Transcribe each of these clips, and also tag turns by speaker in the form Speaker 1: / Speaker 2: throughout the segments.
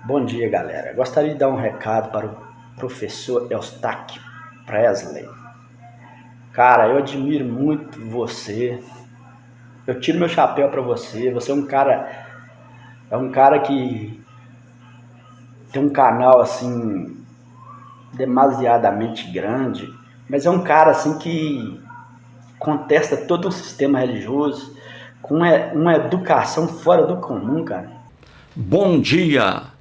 Speaker 1: Bom dia, galera. Gostaria de dar um recado para o professor Eustáquio Presley. Cara, eu admiro muito você. Eu tiro meu chapéu para você. Você é um cara que tem um canal assim demasiadamente grande, mas é um cara assim que contesta todo um sistema religioso com uma educação fora do comum, cara.
Speaker 2: Bom dia!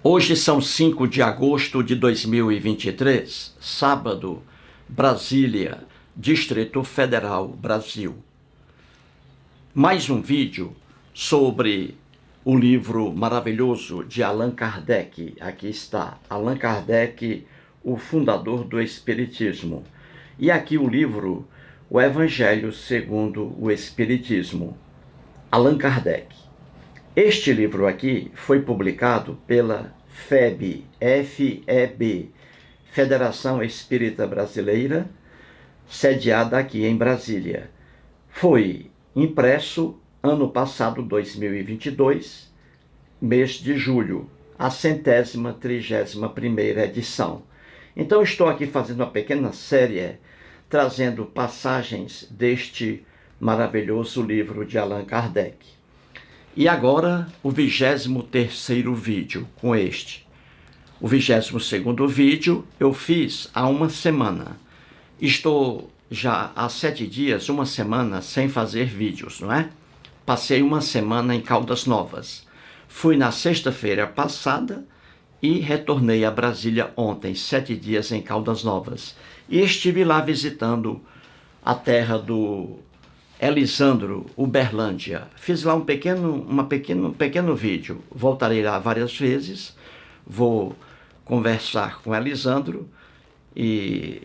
Speaker 2: Hoje são 5 de agosto de 2023, sábado, Brasília, Distrito Federal, Brasil. Mais um vídeo sobre o livro maravilhoso de Allan Kardec. Aqui está, Allan Kardec, o fundador do Espiritismo. E aqui o livro, O Evangelho segundo o Espiritismo. Allan Kardec. Este livro aqui foi publicado pela FEB, F-E-B, Federação Espírita Brasileira, sediada aqui em Brasília. Foi impresso ano passado, 2022, mês de julho, a 131ª edição. Então estou aqui fazendo uma pequena série, trazendo passagens deste maravilhoso livro de Allan Kardec. E agora o 23º vídeo com este. O 22º vídeo eu fiz há uma semana. Estou já há 7 dias, uma semana, sem fazer vídeos, não é? Passei uma semana em Caldas Novas. Fui na sexta-feira passada e retornei a Brasília ontem, 7 dias em Caldas Novas. E estive lá visitando a terra do Elisandro, Uberlândia. Fiz lá um pequeno vídeo. Voltarei lá várias vezes. Vou conversar com Elisandro e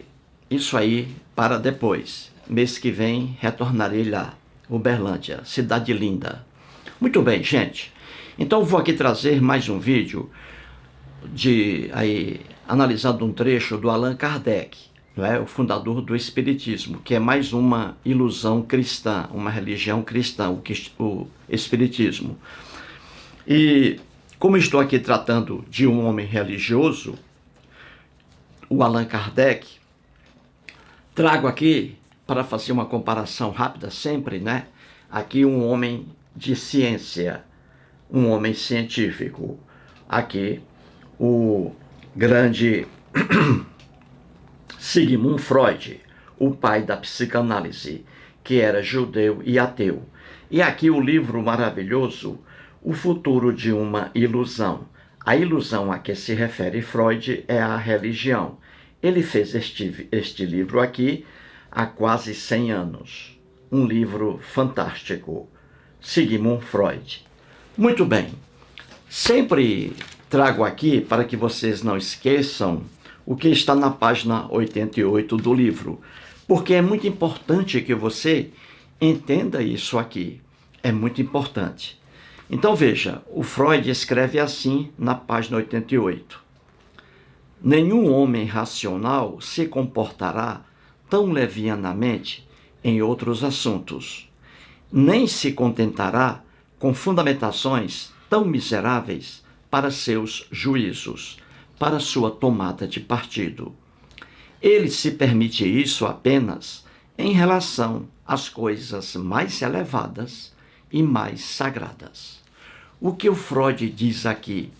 Speaker 2: isso aí para depois. Mês que vem retornarei lá. Uberlândia, cidade linda. Muito bem, gente. Então vou aqui trazer mais um vídeo analisando um trecho do Allan Kardec, não é? O fundador do Espiritismo, que é mais uma ilusão cristã, uma religião cristã, o Espiritismo. E como estou aqui tratando de um homem religioso, o Allan Kardec, trago aqui, para fazer uma comparação rápida sempre, né? Aqui um homem de ciência, um homem científico. Aqui o grande Sigmund Freud, o pai da psicanálise, que era judeu e ateu. E aqui o livro maravilhoso, O Futuro de uma Ilusão. A ilusão a que se refere Freud é a religião. Ele fez este livro aqui há quase 100 anos. Um livro fantástico. Sigmund Freud. Muito bem. Sempre trago aqui, para que vocês não esqueçam, o que está na página 88 do livro, porque é muito importante que você entenda isso aqui. É muito importante. Então veja, o Freud escreve assim na página 88. Nenhum homem racional se comportará tão levianamente em outros assuntos, nem se contentará com fundamentações tão miseráveis para seus juízos, para sua tomada de partido. Ele se permite isso apenas em relação às coisas mais elevadas e mais sagradas. O que o Freud diz aqui?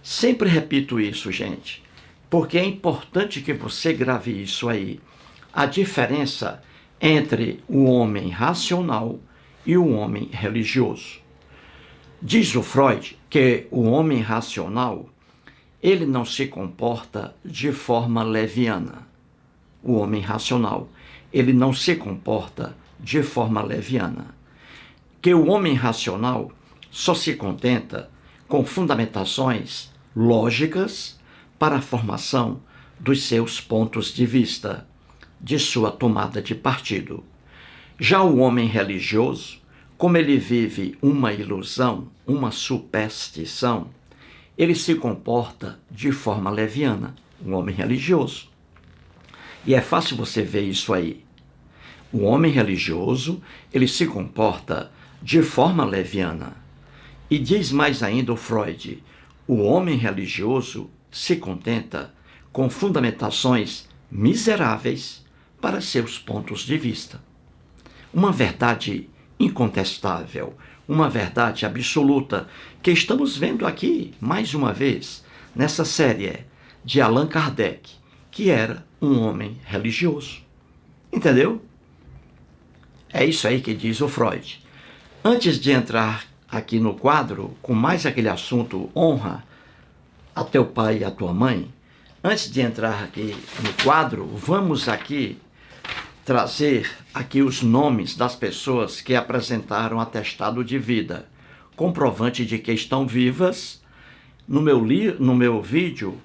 Speaker 2: Sempre repito isso, gente, porque é importante que você grave isso aí. A diferença entre o homem racional e o homem religioso. Diz o Freud que o homem racional, ele não se comporta de forma leviana. O homem racional, ele não se comporta de forma leviana. Que o homem racional só se contenta com fundamentações lógicas para a formação dos seus pontos de vista, de sua tomada de partido. Já o homem religioso, como ele vive uma ilusão, uma superstição, ele se comporta de forma leviana, um homem religioso. E é fácil você ver isso aí. O homem religioso, ele se comporta de forma leviana. E diz mais ainda o Freud, O homem religioso se contenta com fundamentações miseráveis para seus pontos de vista. Uma verdade incontestável, uma verdade absoluta que estamos vendo aqui, mais uma vez, nessa série de Allan Kardec, que era um homem religioso. Entendeu? É isso aí que diz o Freud. Antes de entrar aqui no quadro, com mais aquele assunto honra a teu pai e a tua mãe, antes de entrar aqui no quadro, vamos aqui trazer aqui os nomes das pessoas que apresentaram atestado de vida, comprovante de que estão vivas. No meu vídeo,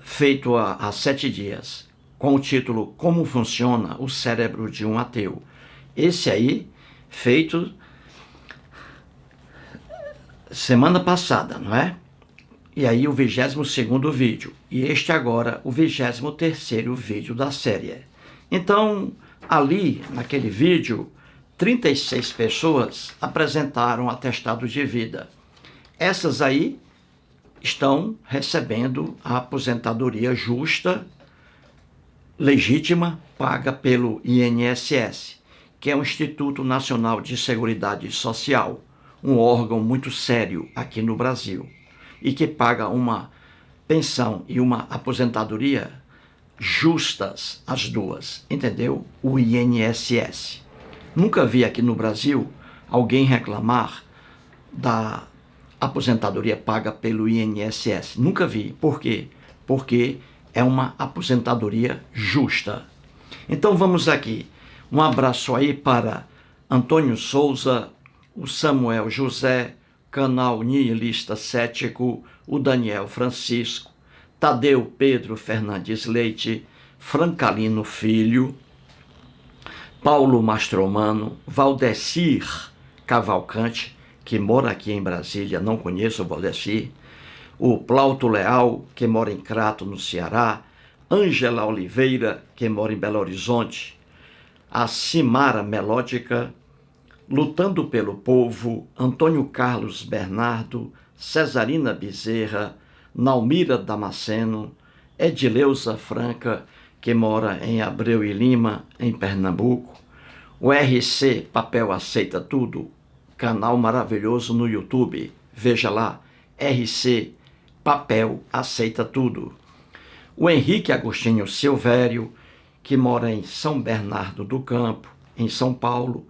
Speaker 2: feito há 7 dias, com o título Como Funciona o Cérebro de um Ateu. Esse aí, feito semana passada, não é? E aí o 22º vídeo. E este agora, o 23º vídeo da série. Então, ali, naquele vídeo, 36 pessoas apresentaram atestado de vida. Essas aí estão recebendo a aposentadoria justa, legítima, paga pelo INSS, que é o Instituto Nacional de Seguridade Social, um órgão muito sério aqui no Brasil, e que paga uma pensão e uma aposentadoria justas as duas, entendeu? O INSS. Nunca vi aqui no Brasil alguém reclamar da aposentadoria paga pelo INSS. Nunca vi. Por quê? Porque é uma aposentadoria justa. Então vamos aqui. Um abraço aí para Antônio Souza, o Samuel José, Canal Nihilista Cético, o Daniel Francisco, Tadeu Pedro Fernandes Leite, Francalino Filho, Paulo Mastromano, Valdecir Cavalcante, que mora aqui em Brasília, não conheço o Valdecir, o Plauto Leal, que mora em Crato, no Ceará, Ângela Oliveira, que mora em Belo Horizonte, a Cimara Melódica, Lutando pelo Povo, Antônio Carlos Bernardo, Cesarina Bezerra, Naumira Damasceno, Edileuza Franca, que mora em Abreu e Lima, em Pernambuco, o RC Papel Aceita Tudo, canal maravilhoso no YouTube, veja lá, RC Papel Aceita Tudo. O Henrique Agostinho Silvério, que mora em São Bernardo do Campo, em São Paulo,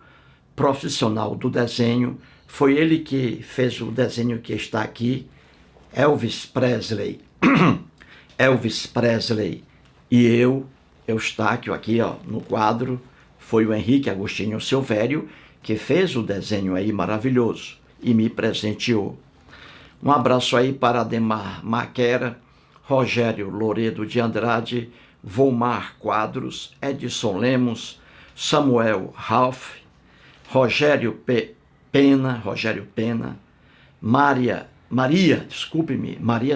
Speaker 2: profissional do desenho, foi ele que fez o desenho que está aqui, Elvis Presley. Elvis Presley e eu, Eustáquio, aqui ó, no quadro, foi o Henrique Agostinho Silvério que fez o desenho aí maravilhoso e me presenteou. Um abraço aí para Ademar Maquera, Rogério Loredo de Andrade, Volmar Quadros, Edson Lemos, Samuel Ralph, Rogério Pena, Maria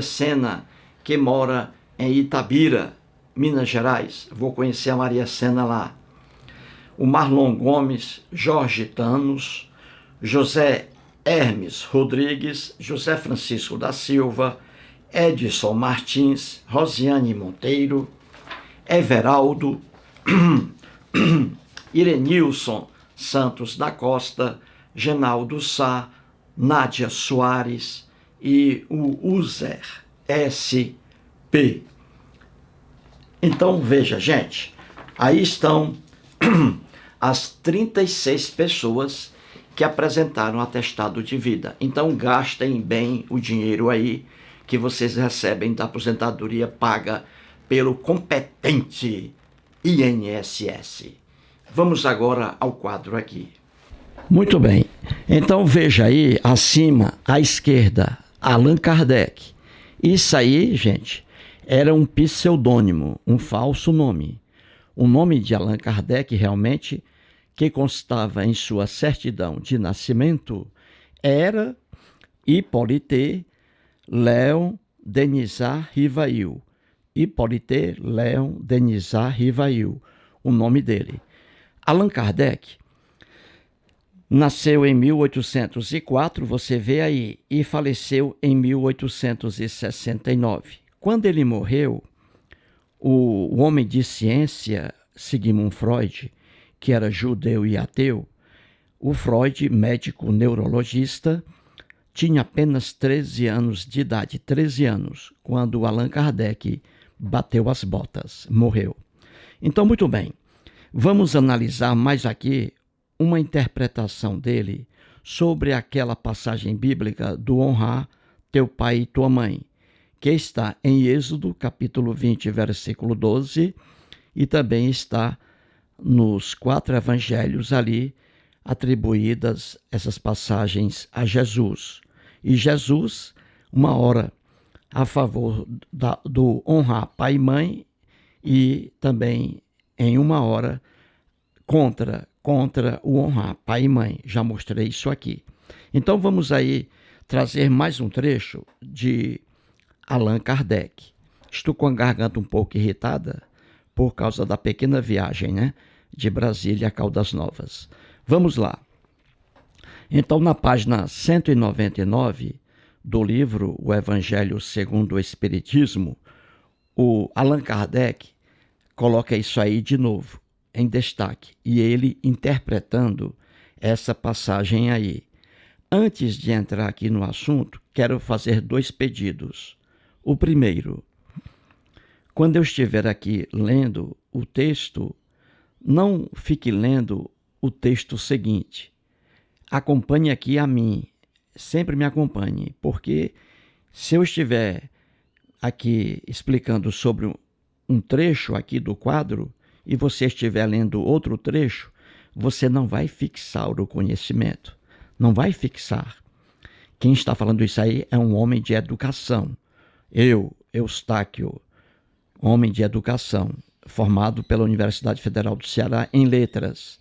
Speaker 2: Sena, que mora em Itabira, Minas Gerais. Vou conhecer a Maria Sena lá. O Marlon Gomes, Jorge Tanos, José Hermes Rodrigues, José Francisco da Silva, Edson Martins, Rosiane Monteiro, Everaldo, Irenilson Santos da Costa, Genaldo Sá, Nádia Soares e o Uzer SP. Então veja, gente, aí estão as 36 pessoas que apresentaram atestado de vida. Então gastem bem o dinheiro aí que vocês recebem da aposentadoria paga pelo competente INSS. Vamos agora ao quadro aqui. Muito bem, então veja aí acima à esquerda, Allan Kardec. Isso aí, gente, era um pseudônimo, um falso nome. O nome de Allan Kardec realmente, que constava em sua certidão de nascimento, era Hippolyte Léon Denisard Rivail. Hippolyte Léon Denisard Rivail, o nome dele. Allan Kardec Nasceu em 1804, você vê aí, e faleceu em 1869. Quando ele morreu, o homem de ciência, Sigmund Freud, que era judeu e ateu, o Freud, médico neurologista, tinha apenas 13 anos de idade, 13 anos, quando Allan Kardec bateu as botas, morreu. Então, muito bem, vamos analisar mais aqui uma interpretação dele sobre aquela passagem bíblica do honrar teu pai e tua mãe, que está em Êxodo, capítulo 20, versículo 12, e também está nos 4 evangelhos ali, atribuídas essas passagens a Jesus. E Jesus, uma hora a favor do honrar pai e mãe, e também em uma hora contra o honrar pai e mãe. Já mostrei isso aqui. Então vamos aí trazer mais um trecho de Allan Kardec. Estou com a garganta um pouco irritada por causa da pequena viagem, né, de Brasília a Caldas Novas. Vamos lá. Então, na página 199 do livro O Evangelho segundo o Espiritismo, o Allan Kardec coloca isso aí de novo, em destaque, e ele interpretando essa passagem aí. Antes de entrar aqui no assunto, quero fazer 2 pedidos. O primeiro, quando eu estiver aqui lendo o texto, não fique lendo o texto seguinte. Acompanhe aqui a mim, sempre me acompanhe, porque se eu estiver aqui explicando sobre um trecho aqui do quadro e você estiver lendo outro trecho, você não vai fixar o conhecimento, não vai fixar. Quem está falando isso aí é um homem de educação. Eu, Eustáquio, homem de educação, formado pela Universidade Federal do Ceará em letras.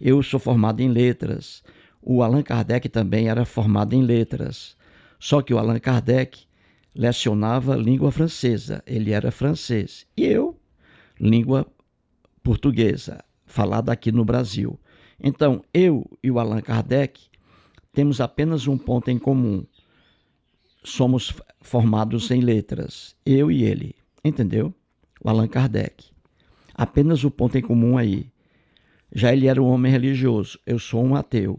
Speaker 2: Eu sou formado em letras. O Allan Kardec também era formado em letras. Só que o Allan Kardec lecionava língua francesa, ele era francês. E eu, língua portuguesa, falada aqui no Brasil. Então, eu e o Allan Kardec temos apenas um ponto em comum. Somos formados em letras, eu e ele, entendeu? O Allan Kardec. Apenas o ponto em comum aí. Já ele era um homem religioso, eu sou um ateu.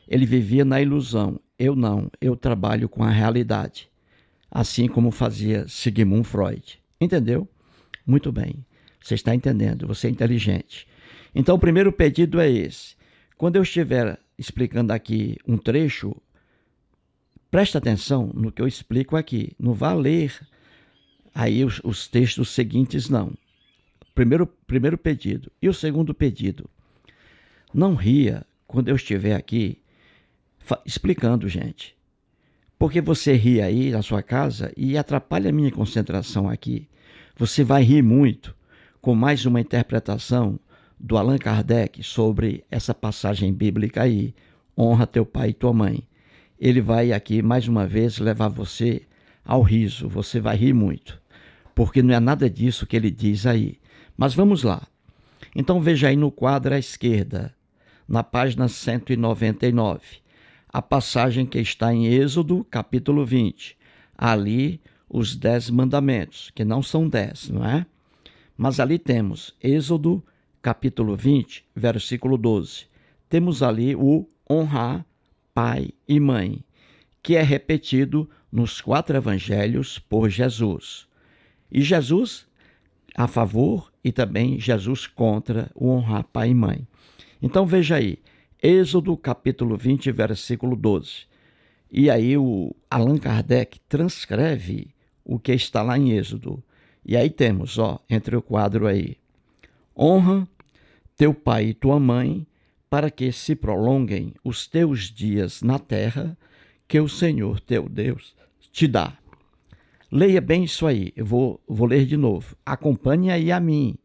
Speaker 2: Ele vivia na ilusão, eu não, eu trabalho com a realidade. Assim como fazia Sigmund Freud. Entendeu? Muito bem. Você está entendendo, você é inteligente. Então o primeiro pedido é esse. Quando eu estiver explicando aqui um trecho, preste atenção no que eu explico aqui. Não vá ler aí os textos seguintes, não. Primeiro pedido. E o segundo pedido. Não ria quando eu estiver aqui explicando, gente. Porque você ri aí na sua casa e atrapalha a minha concentração aqui. Você vai rir muito com mais uma interpretação do Allan Kardec sobre essa passagem bíblica aí. Honra teu pai e tua mãe. Ele vai aqui mais uma vez levar você ao riso. Você vai rir muito. Porque não é nada disso que ele diz aí. Mas vamos lá. Então veja aí no quadro à esquerda, na página 199, a passagem que está em Êxodo, capítulo 20. Ali, os 10 mandamentos, que não são 10, não é? Mas ali temos Êxodo, capítulo 20, versículo 12. Temos ali o honrar pai e mãe, que é repetido nos 4 evangelhos por Jesus. E Jesus a favor e também Jesus contra o honrar pai e mãe. Então veja aí, Êxodo capítulo 20, versículo 12. E aí o Allan Kardec transcreve o que está lá em Êxodo. E aí temos, entre o quadro aí, honra teu pai e tua mãe, para que se prolonguem os teus dias na terra que o Senhor teu Deus te dá. Leia bem isso aí, eu vou ler de novo. Acompanhe aí a mim.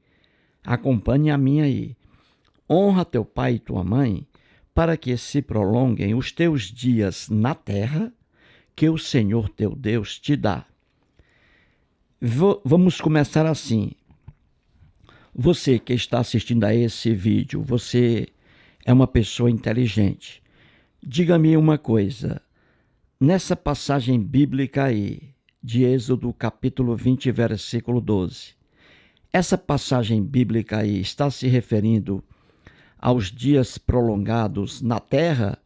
Speaker 2: Acompanhe a mim aí. Honra teu pai e tua mãe, para que se prolonguem os teus dias na terra que o Senhor teu Deus te dá. Vamos começar assim. Você que está assistindo a esse vídeo, você é uma pessoa inteligente. Diga-me uma coisa, nessa passagem bíblica aí, de Êxodo capítulo 20, versículo 12, essa passagem bíblica aí está se referindo aos dias prolongados na terra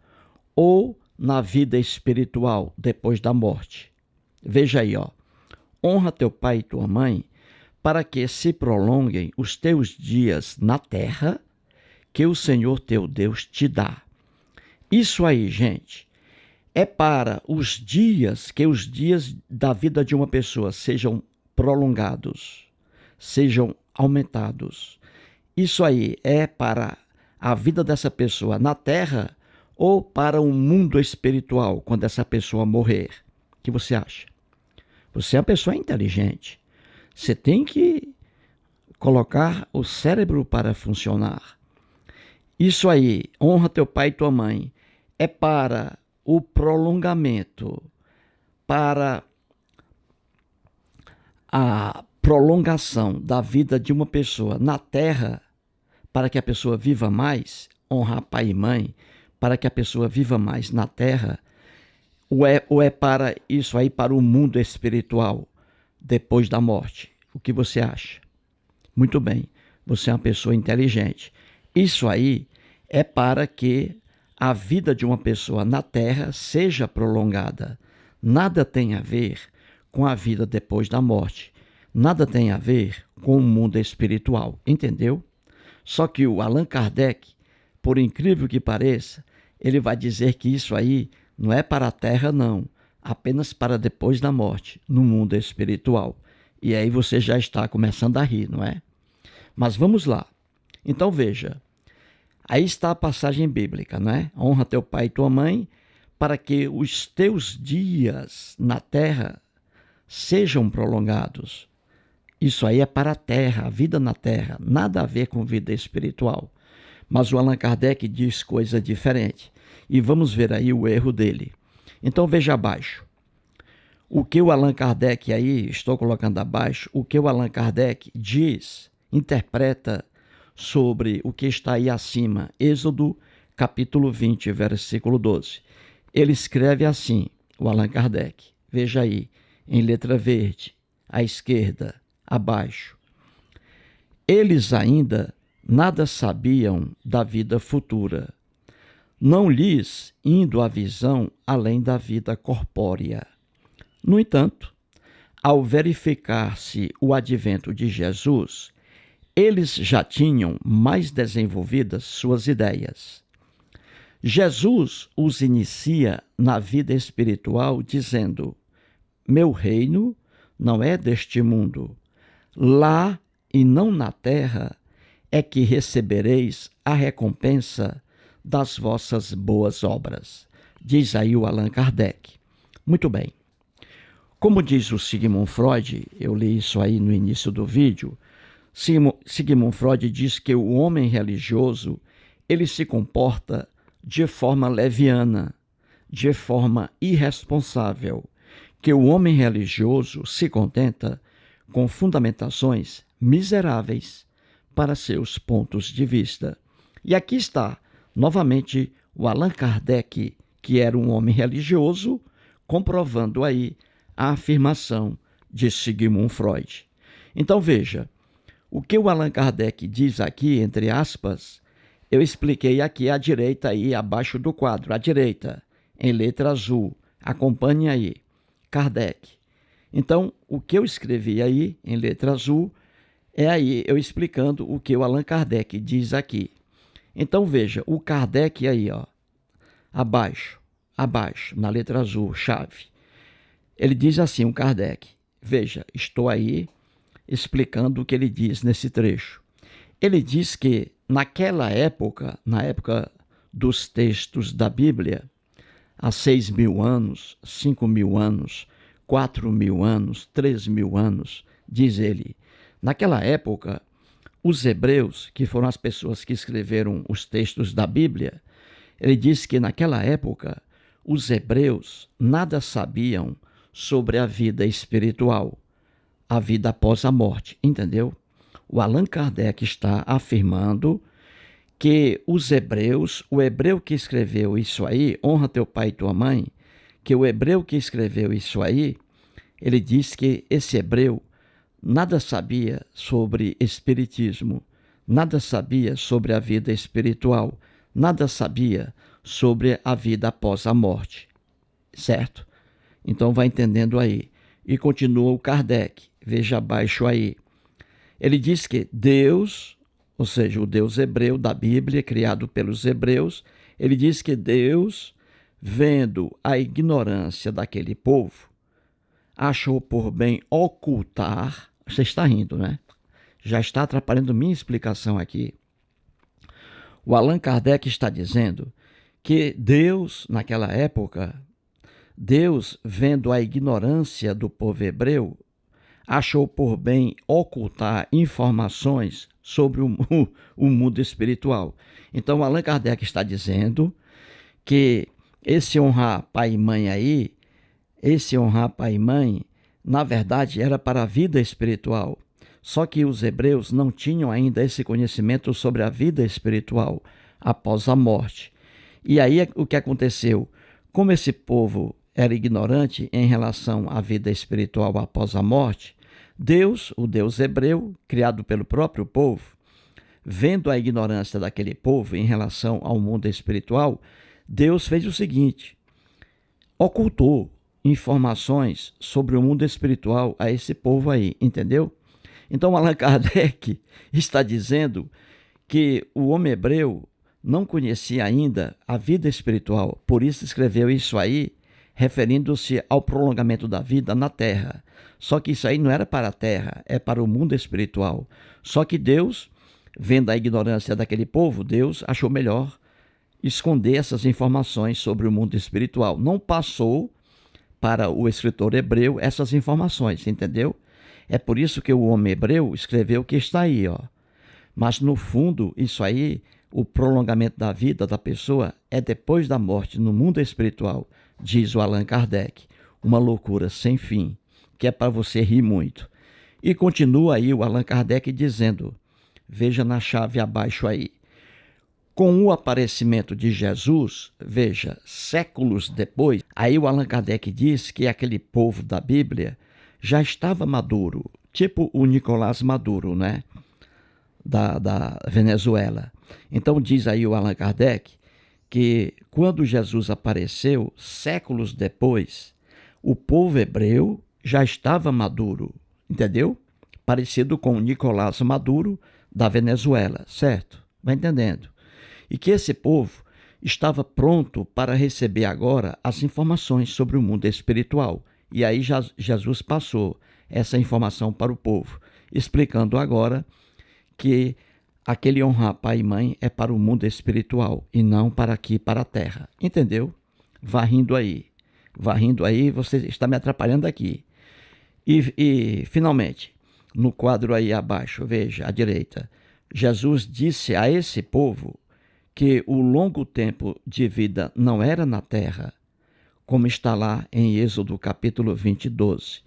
Speaker 2: ou na vida espiritual depois da morte? Veja aí, ó. Honra teu pai e tua mãe, para que se prolonguem os teus dias na terra que o Senhor teu Deus te dá. Isso aí, gente, é para os dias da vida de uma pessoa sejam prolongados, sejam aumentados. Isso aí é para a vida dessa pessoa na terra ou para o mundo espiritual, quando essa pessoa morrer? O que você acha? Você é uma pessoa inteligente. Você tem que colocar o cérebro para funcionar. Isso aí, honra teu pai e tua mãe, é para o prolongamento, para a prolongação da vida de uma pessoa na terra, para que a pessoa viva mais, honrar pai e mãe, para que a pessoa viva mais na terra, ou é para isso aí, para o mundo espiritual, depois da morte? O que você acha? Muito bem, você é uma pessoa inteligente. Isso aí é para que a vida de uma pessoa na terra seja prolongada. Nada tem a ver com a vida depois da morte. Nada tem a ver com o mundo espiritual, entendeu? Só que o Allan Kardec, por incrível que pareça, ele vai dizer que isso aí não é para a terra, não, apenas para depois da morte, no mundo espiritual. E aí você já está começando a rir, não é? Mas vamos lá. Então veja, aí está a passagem bíblica, não é? Honra teu pai e tua mãe, para que os teus dias na terra sejam prolongados. Isso aí é para a terra, a vida na terra, nada a ver com vida espiritual. Mas o Allan Kardec diz coisa diferente. E vamos ver aí o erro dele. Então veja abaixo. O que o Allan Kardec aí, estou colocando abaixo, o que o Allan Kardec diz, interpreta sobre o que está aí acima, Êxodo capítulo 20, versículo 12. Ele escreve assim, o Allan Kardec, veja aí, em letra verde, à esquerda, abaixo. Eles ainda nada sabiam da vida futura, não lhes indo a visão além da vida corpórea. No entanto, ao verificar-se o advento de Jesus, eles já tinham mais desenvolvidas suas ideias. Jesus os inicia na vida espiritual dizendo: meu reino não é deste mundo. Lá e não na terra é que recebereis a recompensa das vossas boas obras. Diz aí o Allan Kardec. Muito bem. Como diz o Sigmund Freud, eu li isso aí no início do vídeo, Sigmund Freud diz que o homem religioso, ele se comporta de forma leviana, de forma irresponsável, que o homem religioso se contenta com fundamentações miseráveis para seus pontos de vista. E aqui está, novamente, o Allan Kardec, que era um homem religioso, comprovando aí a afirmação de Sigmund Freud. Então veja, o que o Allan Kardec diz aqui, entre aspas, eu expliquei aqui à direita, aí abaixo do quadro, à direita, em letra azul. Acompanhe aí, Kardec. Então, o que eu escrevi aí, em letra azul, é aí eu explicando o que o Allan Kardec diz aqui. Então veja, o Kardec aí, ó, abaixo, na letra azul, chave. Ele diz assim, o Kardec, veja, estou aí explicando o que ele diz nesse trecho. Ele diz que naquela época, na época dos textos da Bíblia, há 6.000 anos, 5.000 anos, 4.000 anos, 3.000 anos, diz ele, naquela época, os hebreus, que foram as pessoas que escreveram os textos da Bíblia, ele diz que naquela época, os hebreus nada sabiam sobre a vida espiritual, a vida após a morte, entendeu? O Allan Kardec está afirmando que os hebreus, o hebreu que escreveu isso aí, honra teu pai e tua mãe, que o hebreu que escreveu isso aí, ele diz que esse hebreu nada sabia sobre espiritismo, nada sabia sobre a vida espiritual, nada sabia sobre a vida após a morte, certo? Então vai entendendo aí. E continua o Kardec, veja abaixo aí. Ele diz que Deus, ou seja, o Deus hebreu da Bíblia, criado pelos hebreus, ele diz que Deus, vendo a ignorância daquele povo, achou por bem ocultar. Você está rindo, né? Já está atrapalhando minha explicação aqui. O Allan Kardec está dizendo que Deus, naquela época, Deus, vendo a ignorância do povo hebreu, achou por bem ocultar informações sobre o mundo espiritual. Então, Allan Kardec está dizendo que esse honrar pai e mãe aí, na verdade, era para a vida espiritual. Só que os hebreus não tinham ainda esse conhecimento sobre a vida espiritual após a morte. E aí o que aconteceu? Como esse povo era ignorante em relação à vida espiritual após a morte, Deus, o Deus hebreu, criado pelo próprio povo, vendo a ignorância daquele povo em relação ao mundo espiritual, Deus fez o seguinte: ocultou informações sobre o mundo espiritual a esse povo aí, entendeu? Então Allan Kardec está dizendo que o homem hebreu não conhecia ainda a vida espiritual, por isso escreveu isso aí, referindo-se ao prolongamento da vida na Terra. Só que isso aí não era para a Terra, é para o mundo espiritual. Só que Deus, vendo a ignorância daquele povo, Deus achou melhor esconder essas informações sobre o mundo espiritual. Não passou para o escritor hebreu essas informações, entendeu? É por isso que o homem hebreu escreveu o que está aí, ó. Mas no fundo, isso aí, o prolongamento da vida da pessoa é depois da morte no mundo espiritual, diz o Allan Kardec. Uma loucura sem fim, que é para você rir muito. E continua aí o Allan Kardec dizendo, veja na chave abaixo aí, com o aparecimento de Jesus, veja, séculos depois, aí o Allan Kardec diz que aquele povo da Bíblia já estava maduro, tipo o Nicolás Maduro, né? Da Venezuela. Então diz aí o Allan Kardec que quando Jesus apareceu, séculos depois, o povo hebreu já estava maduro, entendeu? Parecido com o Nicolás Maduro da Venezuela, certo? Vai entendendo? E que esse povo estava pronto para receber agora as informações sobre o mundo espiritual. E aí Jesus passou essa informação para o povo, explicando agora que aquele honrar pai e mãe é para o mundo espiritual e não para aqui, para a terra. Entendeu? Vá rindo aí, você está me atrapalhando aqui. E finalmente, no quadro aí abaixo, veja, à direita, Jesus disse a esse povo que o longo tempo de vida não era na terra, como está lá em Êxodo capítulo 20, 12,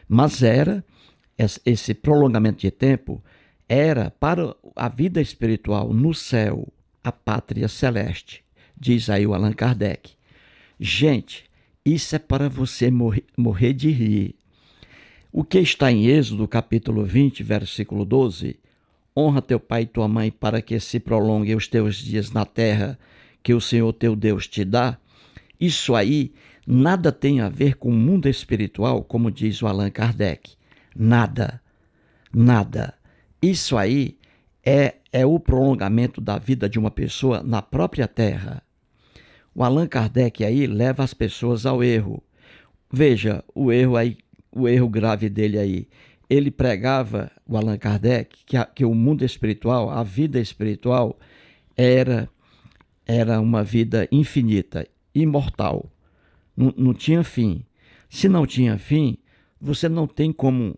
Speaker 2: mas era, esse prolongamento de tempo, era para a vida espiritual no céu, a pátria celeste, diz aí o Allan Kardec. Gente, isso é para você morrer de rir. O que está em Êxodo capítulo 20, versículo 12, honra teu pai e tua mãe para que se prolonguem os teus dias na terra que o Senhor teu Deus te dá. Isso aí nada tem a ver com o mundo espiritual, como diz o Allan Kardec. Nada, nada. Isso aí é o prolongamento da vida de uma pessoa na própria terra. O Allan Kardec aí leva as pessoas ao erro. Veja o erro grave dele aí. Ele pregava, o Allan Kardec, que o mundo espiritual, a vida espiritual, era uma vida infinita, imortal. Não tinha fim. Se não tinha fim, você não tem como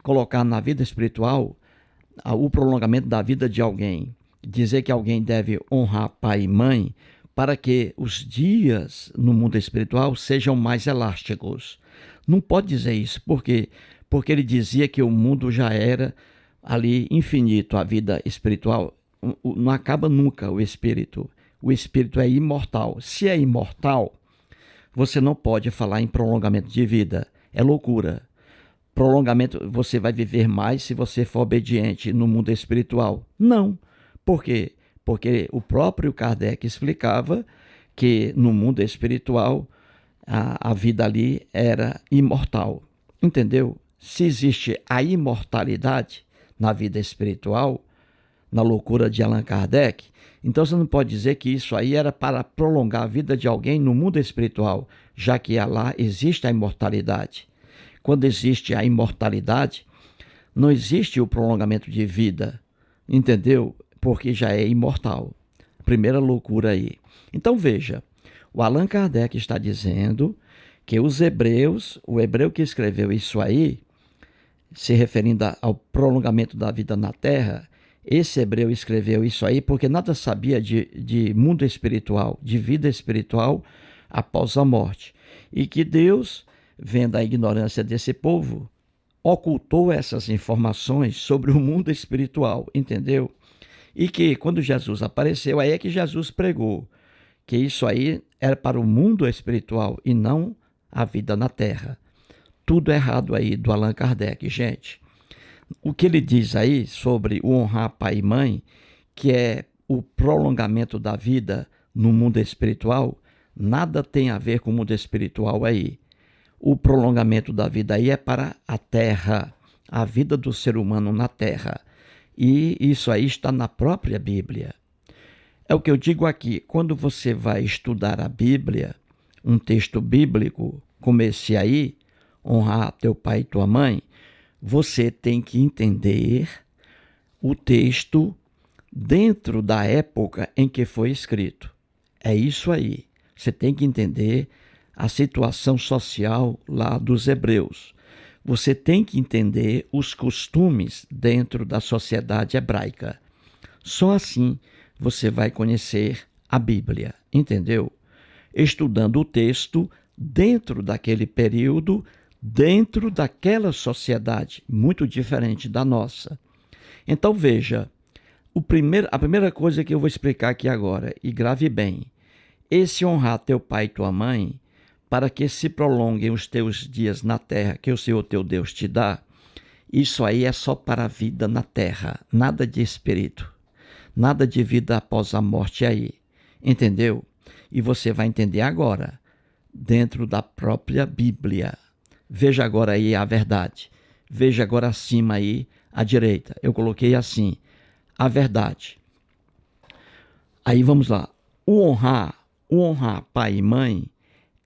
Speaker 2: colocar na vida espiritual o prolongamento da vida de alguém. Dizer que alguém deve honrar pai e mãe para que os dias no mundo espiritual sejam mais elásticos. Não pode dizer isso, porque ele dizia que o mundo já era ali infinito, a vida espiritual não acaba nunca o espírito. O espírito é imortal. Se é imortal, você não pode falar em prolongamento de vida. É loucura. Prolongamento, você vai viver mais se você for obediente no mundo espiritual. Não. Por quê? Porque o próprio Kardec explicava que no mundo espiritual a vida ali era imortal. Entendeu? Se existe a imortalidade na vida espiritual, na loucura de Allan Kardec, então você não pode dizer que isso aí era para prolongar a vida de alguém no mundo espiritual, já que lá existe a imortalidade. Quando existe a imortalidade, não existe o prolongamento de vida, entendeu? Porque já é imortal. Primeira loucura aí. Então veja, o Allan Kardec está dizendo que os hebreus, o hebreu que escreveu isso aí, se referindo ao prolongamento da vida na Terra, esse hebreu escreveu isso aí porque nada sabia de mundo espiritual, de vida espiritual após a morte. E que Deus, vendo a ignorância desse povo, ocultou essas informações sobre o mundo espiritual, entendeu? E que quando Jesus apareceu, aí é que Jesus pregou que isso aí era para o mundo espiritual e não a vida na Terra. Tudo errado aí do Allan Kardec, gente. O que ele diz aí sobre o honrar pai e mãe, que é o prolongamento da vida no mundo espiritual, nada tem a ver com o mundo espiritual aí. O prolongamento da vida aí é para a Terra, a vida do ser humano na Terra. E isso aí está na própria Bíblia. É o que eu digo aqui, quando você vai estudar a Bíblia, um texto bíblico como esse aí, honrar teu pai e tua mãe, você tem que entender o texto dentro da época em que foi escrito. É isso aí. Você tem que entender a situação social lá dos hebreus. Você tem que entender os costumes dentro da sociedade hebraica. Só assim você vai conhecer a Bíblia, entendeu? Estudando o texto dentro daquele período, dentro daquela sociedade muito diferente da nossa. Então veja, a primeira coisa que eu vou explicar aqui agora, e grave bem, esse honrar teu pai e tua mãe, para que se prolonguem os teus dias na terra que o Senhor teu Deus te dá, isso aí é só para a vida na terra, nada de espírito, nada de vida após a morte aí, entendeu? E você vai entender agora, dentro da própria Bíblia. Veja agora aí a verdade. Veja agora acima aí, à direita. Eu coloquei assim, a verdade. Aí vamos lá. O honrar pai e mãe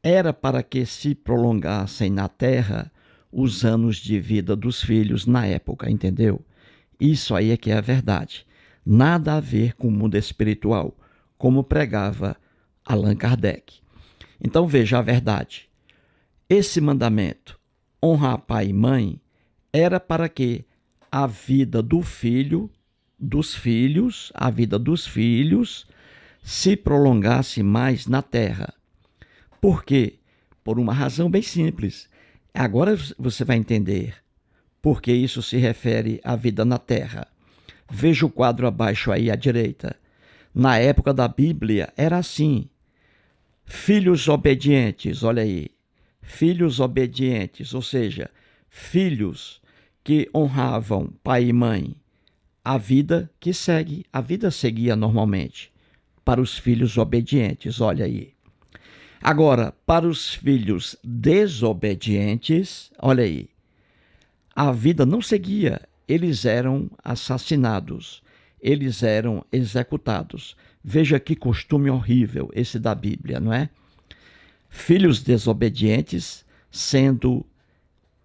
Speaker 2: era para que se prolongassem na terra os anos de vida dos filhos na época, entendeu? Isso aí é que é a verdade. Nada a ver com o mundo espiritual, como pregava Allan Kardec. Então veja a verdade. Esse mandamento, honrar pai e mãe, era para que a vida do filho, a vida dos filhos, se prolongasse mais na terra. Por quê? Por uma razão bem simples. Agora você vai entender por que isso se refere à vida na terra. Veja o quadro abaixo aí à direita. Na época da Bíblia era assim. Filhos obedientes, olha aí. Filhos obedientes, ou seja, filhos que honravam pai e mãe. A vida que segue, a vida seguia normalmente para os filhos obedientes, olha aí. Agora, para os filhos desobedientes, olha aí, a vida não seguia, eles eram assassinados, eles eram executados. Veja que costume horrível esse da Bíblia, não é? Filhos desobedientes sendo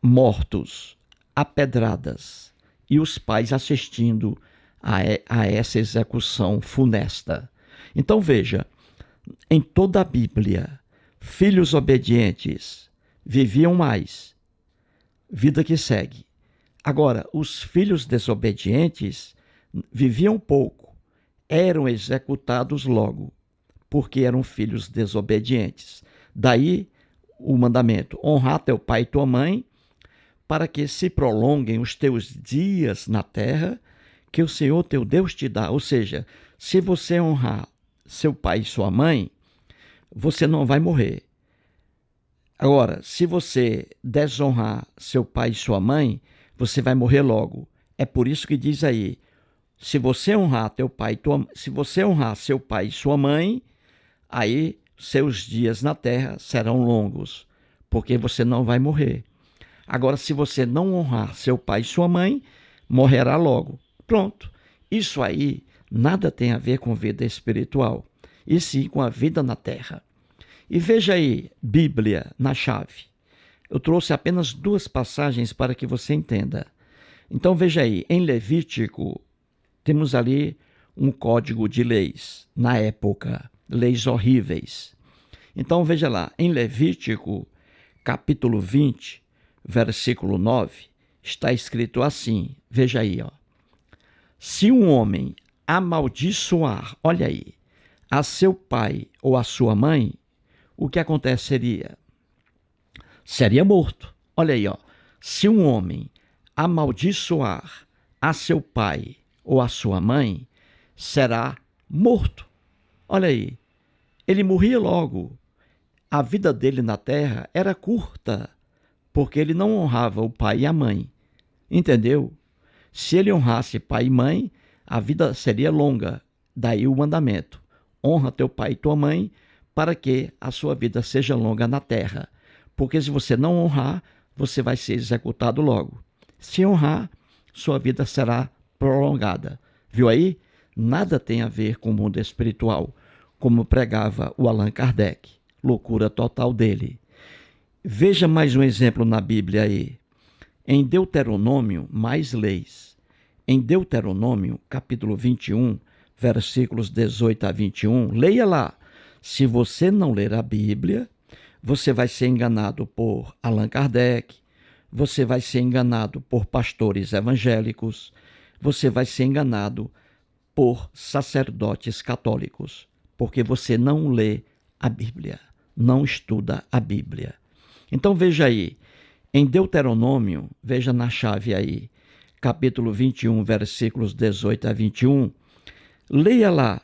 Speaker 2: mortos a pedradas e os pais assistindo a essa execução funesta. Então veja, em toda a Bíblia, filhos obedientes viviam mais, vida que segue. Agora, os filhos desobedientes viviam pouco, eram executados logo, porque eram filhos desobedientes. Daí o mandamento, honrar teu pai e tua mãe, para que se prolonguem os teus dias na terra que o Senhor teu Deus te dá. Ou seja, se você honrar seu pai e sua mãe, você não vai morrer. Agora, se você desonrar seu pai e sua mãe, você vai morrer logo. É por isso que diz aí, se você honrar seu pai e sua mãe, aí seus dias na terra serão longos, porque você não vai morrer. Agora, se você não honrar seu pai e sua mãe, morrerá logo. Pronto. Isso aí nada tem a ver com vida espiritual, e sim com a vida na terra. E veja aí, Bíblia na chave. Eu trouxe apenas 2 passagens para que você entenda. Então veja aí, em Levítico, temos ali um código de leis, na época, leis horríveis. Então veja lá, em Levítico, capítulo 20, versículo 9, está escrito assim, veja aí, ó. Se um homem amaldiçoar, olha aí, a seu pai ou a sua mãe, o que aconteceria? Seria morto. Olha aí, ó. Se um homem amaldiçoar a seu pai ou a sua mãe, será morto. Olha aí, ele morria logo. A vida dele na terra era curta, porque ele não honrava o pai e a mãe. Entendeu? Se ele honrasse pai e mãe, a vida seria longa. Daí o mandamento: honra teu pai e tua mãe, para que a sua vida seja longa na terra. Porque se você não honrar, você vai ser executado logo. Se honrar, sua vida será prolongada. Viu aí? Nada tem a ver com o mundo espiritual, como pregava o Allan Kardec. Loucura total dele. Veja mais um exemplo na Bíblia aí. Em Deuteronômio, mais leis. Em Deuteronômio, capítulo 21, versículos 18 a 21, leia lá. Se você não ler a Bíblia, você vai ser enganado por Allan Kardec, você vai ser enganado por pastores evangélicos, você vai ser enganado por sacerdotes católicos, porque você não lê a Bíblia, não estuda a Bíblia. Então veja aí, em Deuteronômio, veja na chave aí, capítulo 21, versículos 18 a 21, leia lá.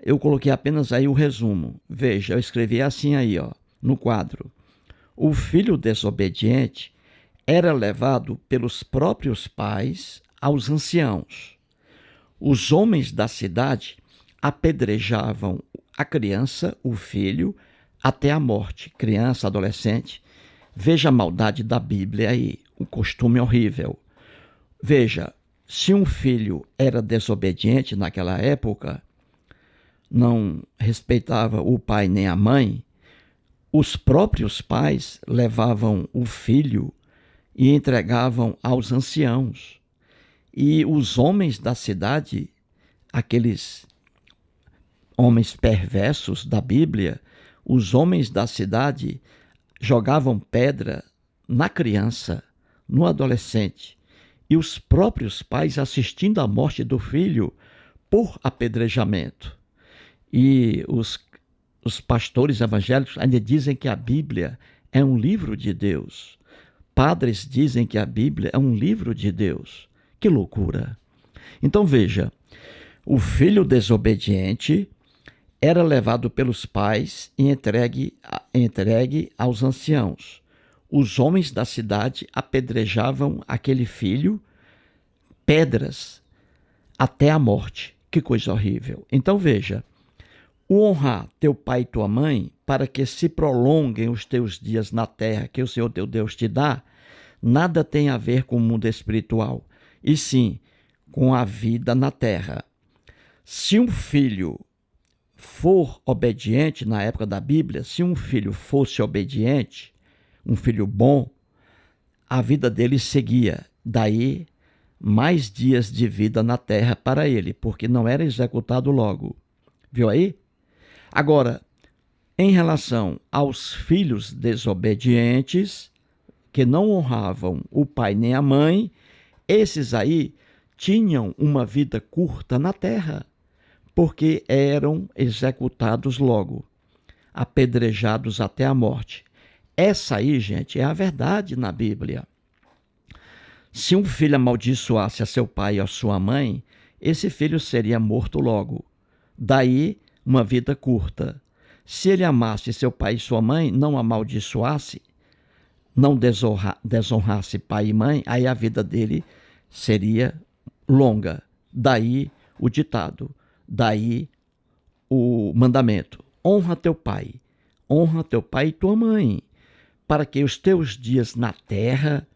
Speaker 2: Eu coloquei apenas aí o resumo. Veja, eu escrevi assim aí, ó, no quadro. O filho desobediente era levado pelos próprios pais aos anciãos. Os homens da cidade apedrejavam a criança, o filho, até a morte. Criança, adolescente. Veja a maldade da Bíblia aí, o costume horrível. Veja, se um filho era desobediente naquela época, não respeitava o pai nem a mãe, os próprios pais levavam o filho e entregavam aos anciãos. E os homens da cidade, aqueles homens perversos da Bíblia, os homens da cidade jogavam pedra na criança, no adolescente, e os próprios pais assistindo à morte do filho por apedrejamento. E os pastores evangélicos ainda dizem que a Bíblia é um livro de Deus. Padres dizem que a Bíblia é um livro de Deus. Que loucura! Então veja, o filho desobediente era levado pelos pais e entregue aos anciãos. Os homens da cidade apedrejavam aquele filho, pedras, até a morte. Que coisa horrível! Então veja, o honrar teu pai e tua mãe, para que se prolonguem os teus dias na terra que o Senhor teu Deus te dá, nada tem a ver com o mundo espiritual, e sim com a vida na terra. Se um filho for obediente, na época da Bíblia, se um filho fosse obediente, um filho bom, a vida dele seguia. Daí, mais dias de vida na terra para ele, porque não era executado logo. Viu aí? Agora, em relação aos filhos desobedientes, que não honravam o pai nem a mãe, esses aí tinham uma vida curta na terra, porque eram executados logo, apedrejados até a morte. Essa aí, gente, é a verdade na Bíblia. Se um filho amaldiçoasse a seu pai ou a sua mãe, esse filho seria morto logo. Daí, uma vida curta. Se ele amasse seu pai e sua mãe, não amaldiçoasse, não desonrasse pai e mãe, aí a vida dele seria longa. Daí o ditado, daí o mandamento: honra teu pai e tua mãe, para que os teus dias na terra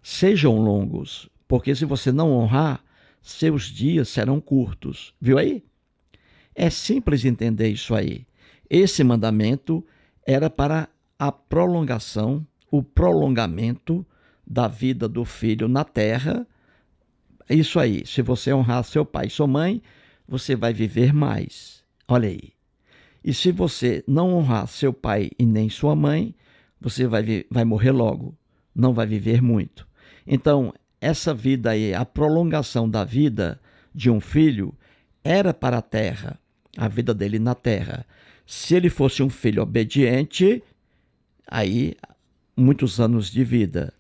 Speaker 2: sejam longos, porque se você não honrar, seus dias serão curtos. Viu aí? É simples entender isso aí. Esse mandamento era para a prolongação, o prolongamento da vida do filho na terra. Isso aí, se você honrar seu pai e sua mãe, você vai viver mais. Olha aí. E se você não honrar seu pai e nem sua mãe, você vai morrer logo, não vai viver muito. Então, essa vida aí, a prolongação da vida de um filho, era para a terra, a vida dele na terra. Se ele fosse um filho obediente, aí muitos anos de vida.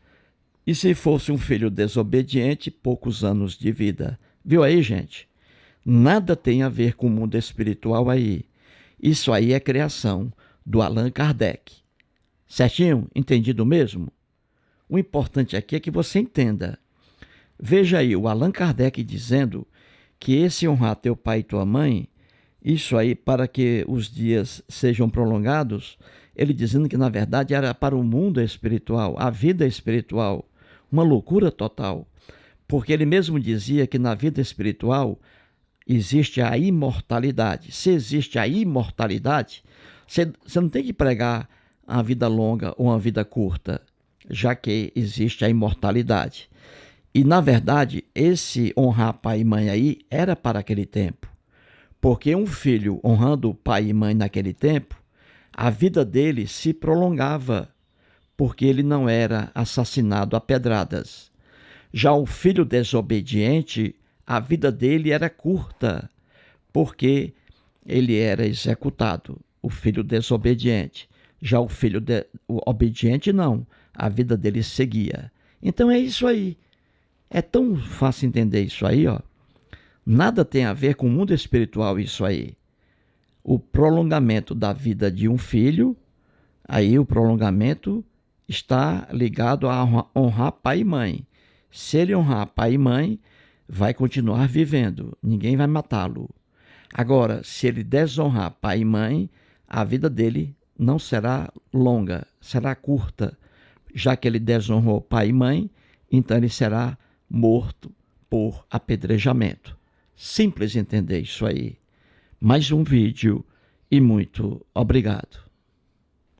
Speaker 2: E se fosse um filho desobediente, poucos anos de vida. Viu aí, gente? Nada tem a ver com o mundo espiritual aí. Isso aí é criação do Allan Kardec. Certinho? Entendido mesmo? O importante aqui é que você entenda. Veja aí, o Allan Kardec dizendo que esse honrar teu pai e tua mãe, isso aí para que os dias sejam prolongados, ele dizendo que na verdade era para o mundo espiritual, a vida espiritual, uma loucura total. Porque ele mesmo dizia que na vida espiritual existe a imortalidade. Se existe a imortalidade, você não tem que pregar a vida longa ou uma vida curta, já que existe a imortalidade. E, na verdade, esse honrar pai e mãe aí era para aquele tempo. Porque um filho honrando o pai e mãe naquele tempo, a vida dele se prolongava, porque ele não era assassinado a pedradas. Já o filho desobediente, a vida dele era curta, porque ele era executado, o filho desobediente. Já o filho o obediente, não, a vida dele seguia. Então é isso aí. É tão fácil entender isso aí, ó. Nada tem a ver com o mundo espiritual isso aí. O prolongamento da vida de um filho, aí o prolongamento está ligado a honrar pai e mãe. Se ele honrar pai e mãe, vai continuar vivendo, ninguém vai matá-lo. Agora, se ele desonrar pai e mãe, a vida dele não será longa, será curta. Já que ele desonrou pai e mãe, então ele será morto por apedrejamento. Simples entender isso aí. Mais um vídeo e muito obrigado.